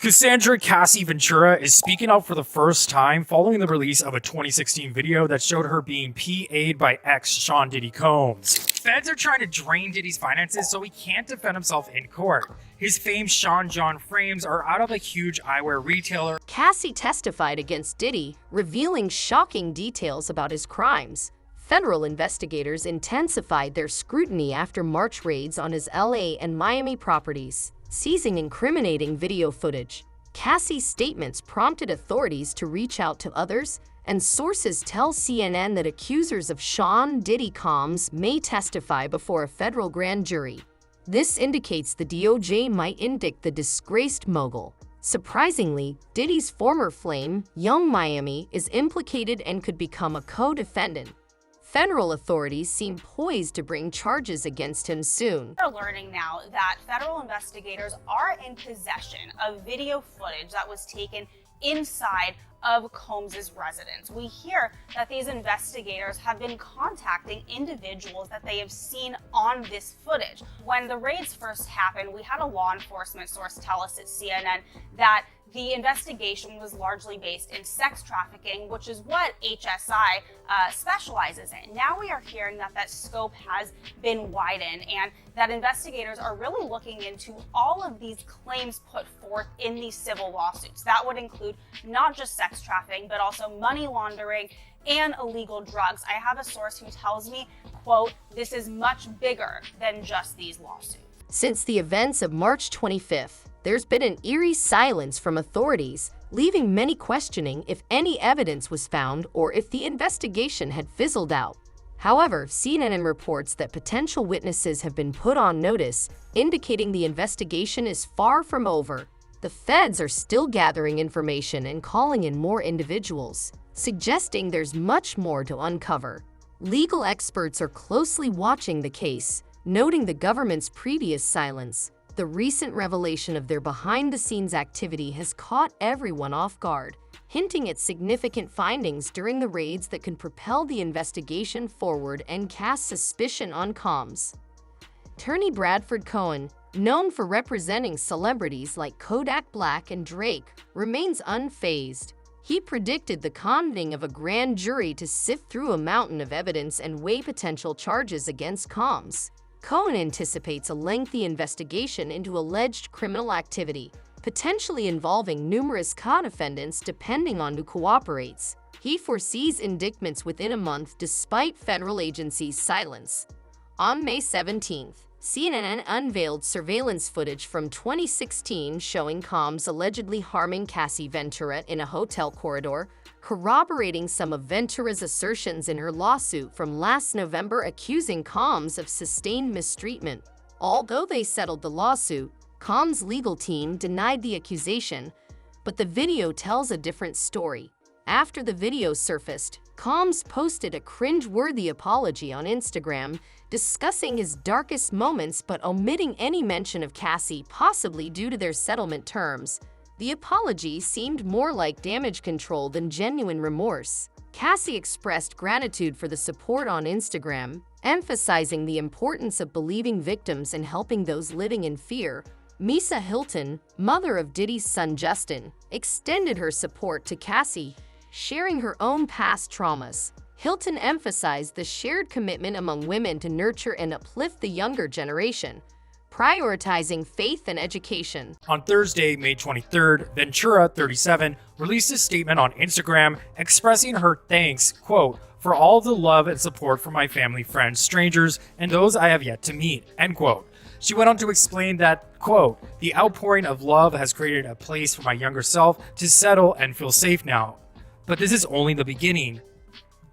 Cassandra Cassie Ventura is speaking out for the first time following the release of a 2016 video that showed her being PA'd by ex Sean Diddy Combs. Feds are trying to drain Diddy's finances so he can't defend himself in court. His famed Sean John frames are out of a huge eyewear retailer. Cassie testified against Diddy, revealing shocking details about his crimes. Federal investigators intensified their scrutiny after March raids on his LA and Miami properties, seizing incriminating video footage. Cassie's statements prompted authorities to reach out to others, and sources tell CNN that accusers of Sean Diddy Combs may testify before a federal grand jury. This indicates the DOJ might indict the disgraced mogul. Surprisingly, Diddy's former flame, Young Miami, is implicated and could become a co-defendant. Federal authorities seem poised to bring charges against him soon. We're learning now that federal investigators are in possession of video footage that was taken inside of Combs' residence. We hear that these investigators have been contacting individuals that they have seen on this footage. When the raids first happened, we had a law enforcement source tell us at CNN that the investigation was largely based in sex trafficking, which is what HSI specializes in. Now we are hearing that that scope has been widened and that investigators are really looking into all of these claims put forth in these civil lawsuits. That would include not just sex trafficking, but also money laundering and illegal drugs. I have a source who tells me, quote, "This is much bigger than just these lawsuits." Since the events of March 25th, there's been an eerie silence from authorities, leaving many questioning if any evidence was found or if the investigation had fizzled out. However, CNN reports that potential witnesses have been put on notice, indicating the investigation is far from over. The feds are still gathering information and calling in more individuals, suggesting there's much more to uncover. Legal experts are closely watching the case, noting the government's previous silence. The recent revelation of their behind-the-scenes activity has caught everyone off guard, hinting at significant findings during the raids that can propel the investigation forward and cast suspicion on Combs. Attorney Bradford Cohen, known for representing celebrities like Kodak Black and Drake, remains unfazed. He predicted the convening of a grand jury to sift through a mountain of evidence and weigh potential charges against Combs. Cohen anticipates a lengthy investigation into alleged criminal activity, potentially involving numerous co-defendants depending on who cooperates. He foresees indictments within a month despite federal agencies' silence. On May 17th, CNN unveiled surveillance footage from 2016 showing Combs allegedly harming Cassie Ventura in a hotel corridor, corroborating some of Ventura's assertions in her lawsuit from last November accusing Combs of sustained mistreatment. Although they settled the lawsuit, Combs' legal team denied the accusation, but the video tells a different story. After the video surfaced, Combs posted a cringe-worthy apology on Instagram, discussing his darkest moments but omitting any mention of Cassie, possibly due to their settlement terms. The apology seemed more like damage control than genuine remorse. Cassie expressed gratitude for the support on Instagram, emphasizing the importance of believing victims and helping those living in fear. Misa Hilton, mother of Diddy's son Justin, extended her support to Cassie, sharing her own past traumas. Hilton emphasized the shared commitment among women to nurture and uplift the younger generation, prioritizing faith and education. On Thursday, May 23rd, Ventura, 37, released a statement on Instagram expressing her thanks, quote, "for all the love and support from my family, friends, strangers, and those I have yet to meet," end quote. She went on to explain that, quote, "the outpouring of love has created a place for my younger self to settle and feel safe now. But this is only the beginning.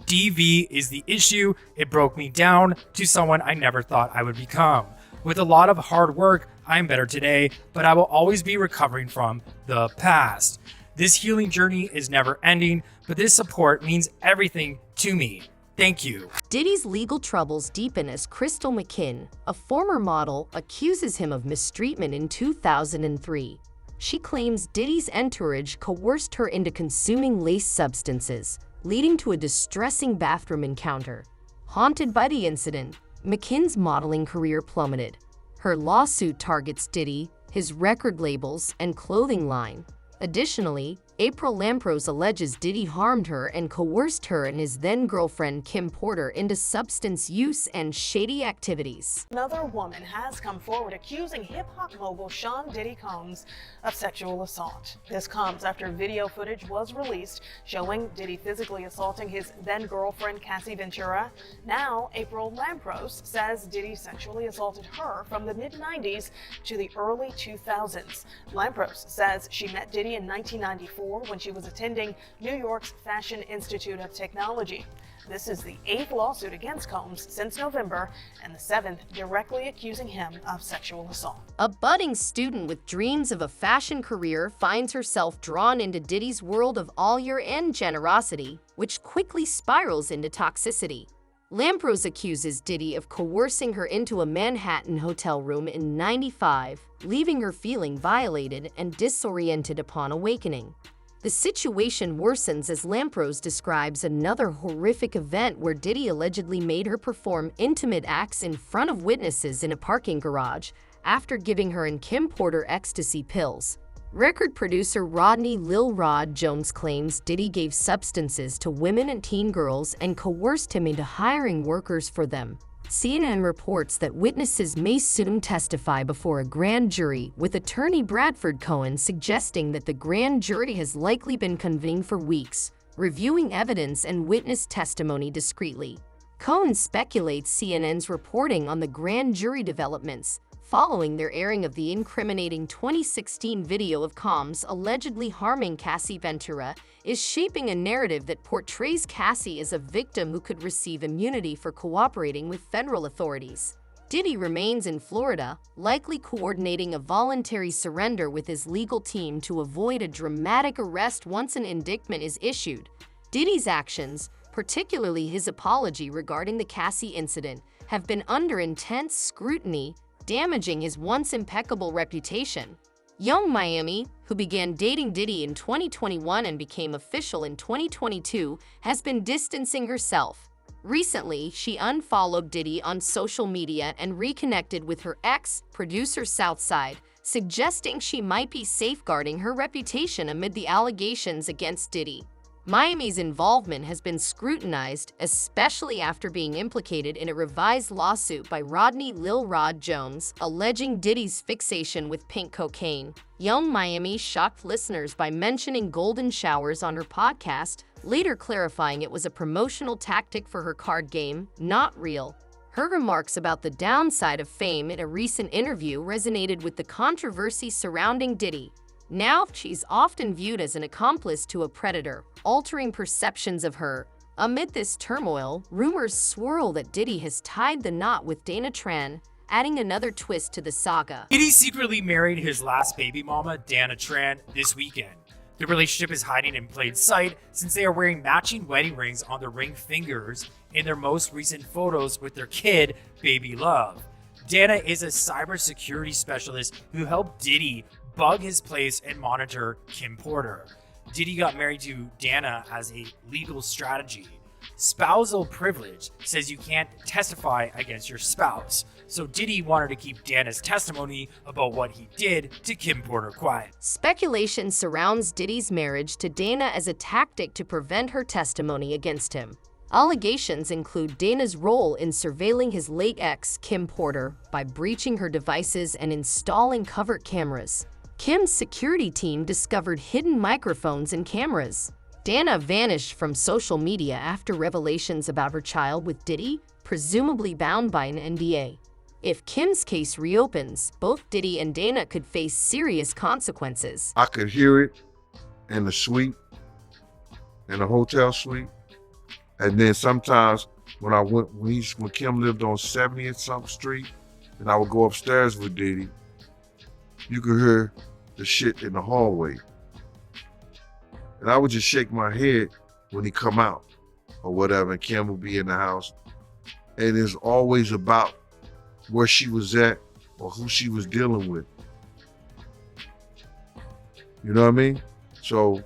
DV is the issue. It broke me down to someone I never thought I would become. With a lot of hard work, I am better today, but I will always be recovering from the past. This healing journey is never ending, but this support means everything to me. Thank you." Diddy's legal troubles deepen as Crystal McKinn, a former model, accuses him of mistreatment in 2003. She claims Diddy's entourage coerced her into consuming laced substances, leading to a distressing bathroom encounter. Haunted by the incident, McKinn's modeling career plummeted. Her lawsuit targets Diddy, his record labels, and clothing line. Additionally, April Lampros alleges Diddy harmed her and coerced her and his then-girlfriend Kim Porter into substance use and shady activities. Another woman has come forward accusing hip-hop mogul Sean Diddy Combs of sexual assault. This comes after video footage was released showing Diddy physically assaulting his then-girlfriend Cassie Ventura. Now, April Lampros says Diddy sexually assaulted her from the mid-90s to the early 2000s. Lampros says she met Diddy in 1994 when she was attending New York's Fashion Institute of Technology. This is the 8th lawsuit against Combs since November and the 7th directly accusing him of sexual assault. A budding student with dreams of a fashion career finds herself drawn into Diddy's world of allure and generosity, which quickly spirals into toxicity. Lampros accuses Diddy of coercing her into a Manhattan hotel room in '95, leaving her feeling violated and disoriented upon awakening. The situation worsens as Lampros describes another horrific event where Diddy allegedly made her perform intimate acts in front of witnesses in a parking garage after giving her and Kim Porter ecstasy pills. Record producer Rodney Lil Rod Jones claims Diddy gave substances to women and teen girls and coerced him into hiring workers for them. CNN reports that witnesses may soon testify before a grand jury, with attorney Bradford Cohen suggesting that the grand jury has likely been convened for weeks, reviewing evidence and witness testimony discreetly. Cohen speculates CNN's reporting on the grand jury developments, following their airing of the incriminating 2016 video of Combs allegedly harming Cassie Ventura, is shaping a narrative that portrays Cassie as a victim who could receive immunity for cooperating with federal authorities. Diddy remains in Florida, likely coordinating a voluntary surrender with his legal team to avoid a dramatic arrest once an indictment is issued. Diddy's actions, particularly his apology regarding the Cassie incident, have been under intense scrutiny, damaging his once impeccable reputation. Young Miami, who began dating Diddy in 2021 and became official in 2022, has been distancing herself. Recently, she unfollowed Diddy on social media and reconnected with her ex, producer Southside, suggesting she might be safeguarding her reputation amid the allegations against Diddy. Miami's involvement has been scrutinized, especially after being implicated in a revised lawsuit by Rodney Lil Rod Jones, alleging Diddy's fixation with pink cocaine. Young Miami shocked listeners by mentioning golden showers on her podcast, later clarifying it was a promotional tactic for her card game, not real. Her remarks about the downside of fame in a recent interview resonated with the controversy surrounding Diddy. Now, she's often viewed as an accomplice to a predator, altering perceptions of her. Amid this turmoil, rumors swirl that Diddy has tied the knot with Dana Tran, adding another twist to the saga. Diddy secretly married his last baby mama, Dana Tran, this weekend. The relationship is hiding in plain sight since they are wearing matching wedding rings on their ring fingers in their most recent photos with their kid, Baby Love. Dana is a cybersecurity specialist who helped Diddy bug his place and monitor Kim Porter. Diddy got married to Dana as a legal strategy. Spousal privilege says you can't testify against your spouse, so Diddy wanted to keep Dana's testimony about what he did to Kim Porter quiet. Speculation surrounds Diddy's marriage to Dana as a tactic to prevent her testimony against him. Allegations include Dana's role in surveilling his late ex, Kim Porter, by breaching her devices and installing covert cameras. Kim's security team discovered hidden microphones and cameras. Dana vanished from social media after revelations about her child with Diddy, presumably bound by an NDA. If Kim's case reopens, both Diddy and Dana could face serious consequences. I could hear it in the suite, in the hotel suite. And then sometimes when Kim lived on 70th something street, and I would go upstairs with Diddy, you could hear the shit in the hallway. And I would just shake my head when he come out or whatever, and Kim would be in the house. And it's always about where she was at or who she was dealing with. You know what I mean? So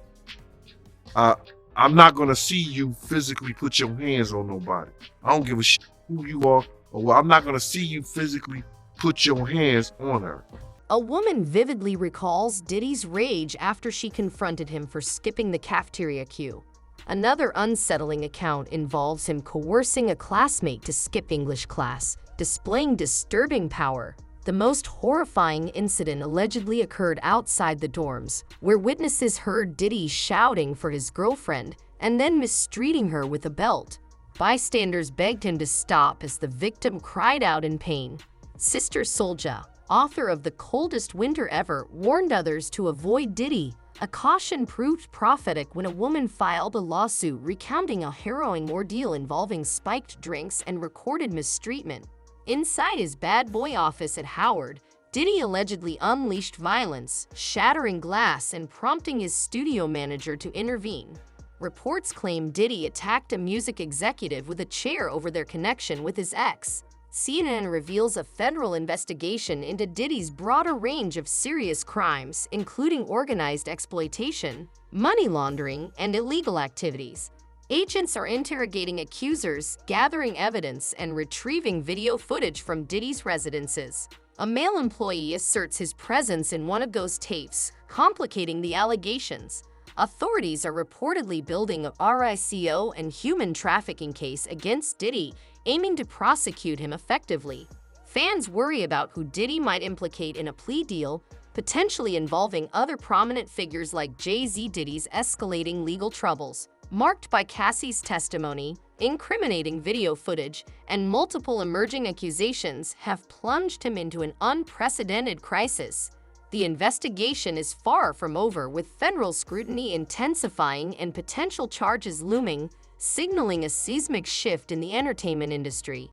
I'm not gonna see you physically put your hands on nobody. I don't give a shit who you are, or I'm not gonna see you physically put your hands on her. A woman vividly recalls Diddy's rage after she confronted him for skipping the cafeteria queue. Another unsettling account involves him coercing a classmate to skip English class, displaying disturbing power. The most horrifying incident allegedly occurred outside the dorms, where witnesses heard Diddy shouting for his girlfriend and then mistreating her with a belt. Bystanders begged him to stop as the victim cried out in pain. Sister Soulja, author of The Coldest Winter Ever, warned others to avoid Diddy. A caution proved prophetic when a woman filed a lawsuit recounting a harrowing ordeal involving spiked drinks and recorded mistreatment. Inside his bad boy office at Howard, Diddy allegedly unleashed violence, shattering glass and prompting his studio manager to intervene. Reports claim Diddy attacked a music executive with a chair over their connection with his ex. CNN reveals a federal investigation into Diddy's broader range of serious crimes, including organized exploitation, money laundering, and illegal activities. Agents are interrogating accusers, gathering evidence, and retrieving video footage from Diddy's residences. A male employee asserts his presence in one of those tapes, complicating the allegations. Authorities are reportedly building a RICO and human trafficking case against Diddy, aiming to prosecute him effectively. Fans worry about who Diddy might implicate in a plea deal, potentially involving other prominent figures like Jay-Z. Diddy's escalating legal troubles, marked by Cassie's testimony, incriminating video footage, and multiple emerging accusations, have plunged him into an unprecedented crisis. The investigation is far from over, with federal scrutiny intensifying and potential charges looming, signaling a seismic shift in the entertainment industry.